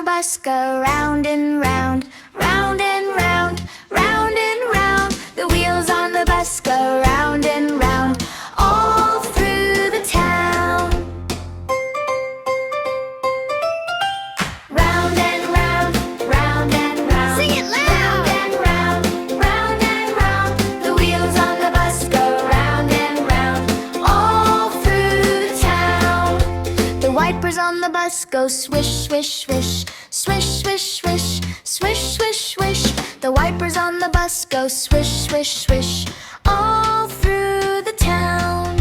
the bus go round and round, round and round, round and round. The wheels on the bus go round and round, all through the town. Round and round, round and round. Sing it loud! Round and round, round and round. The wheels on the bus go round and round, all through the town. The wipers on the bus go swish, swish, swish, swish, swish, swish, swish, swish, swish. The wipers on the bus go swish, swish, swish, all through the town.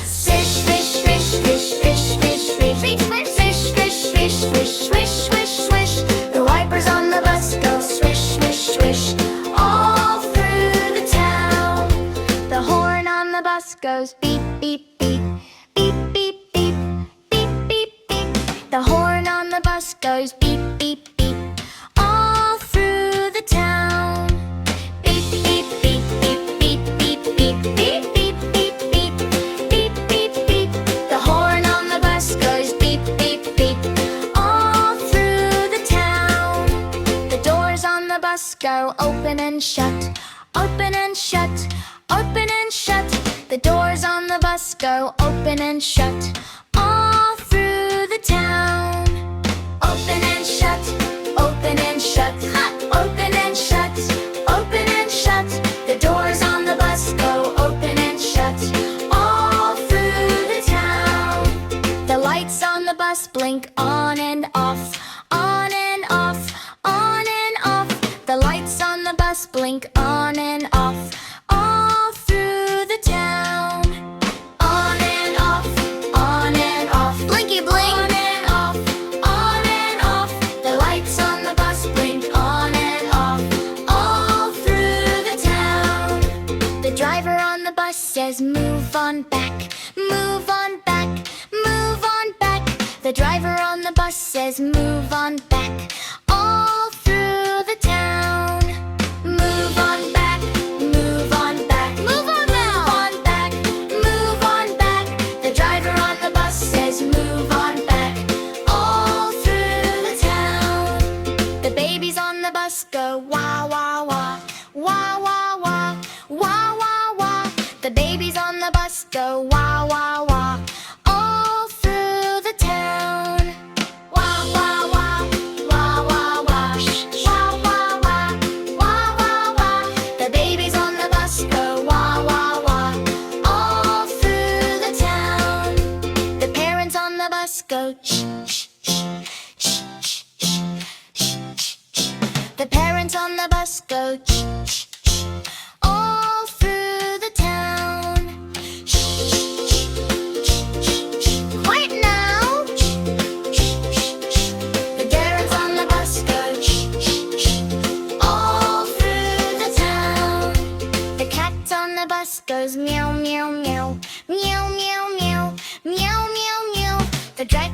Swish, swish, swish, swish, swish, swish, swish, swish, swish, swish, swish, swish, swish, swish, swish. The wipers on the bus go swish, swish, swish, all through the town. The horn on the bus goes beep, beep, beep, beep, beep, beep, beep, beep, beep. The horn on the bus goes beep, beep, beep, all through the town. Beep, beep, beep, beep, beep, beep, beep, beep, beep, beep, beep, beep, beep, beep. The horn on the bus goes beep, beep, beep, all through the town. The doors on the bus go open and shut, open and shut, open and shut. The doors on the bus go open and shut, all through the town. Open and shut, open and shut, open and shut, open and shut. The doors on the bus go open and shut, all through the town. The lights on the bus blink on and off, on and off, on and off. The lights on the bus blink on and off, all through the town. On and off, on and off. Blinky blink! On and off, on and off. The lights on the bus blink on and off, all through the town. The driver on the bus says move on back, move on back, move on back. The driver on the bus says move on back, all through the town. Move on back, move on back, Move on now! move on back, move on back. The driver on the bus says move on back, all through the town. The babies on the bus go wah, wah, wah, wah, wah, wah, wah, wah, wah. The babies on the bus go wah, wah, wah, all through the town. Wah, wah, wah, wah, wah, wah, wah, wah, wah, wah, wah, wah. The babies on the bus go wah, wah, wah, all through the town. The parents on the bus go shh, shh, shh, shh, shh, shh, shh, shh. The parents on the bus go shh, shh, shh, all through the town. Shh, shh, shh, shh, shh. Quiet now! The parents on the bus go shh, shh, shh, all through the town. The cat on the bus goes meow, meow, meow, meow, meow, meow, meow, meow, meow. The driver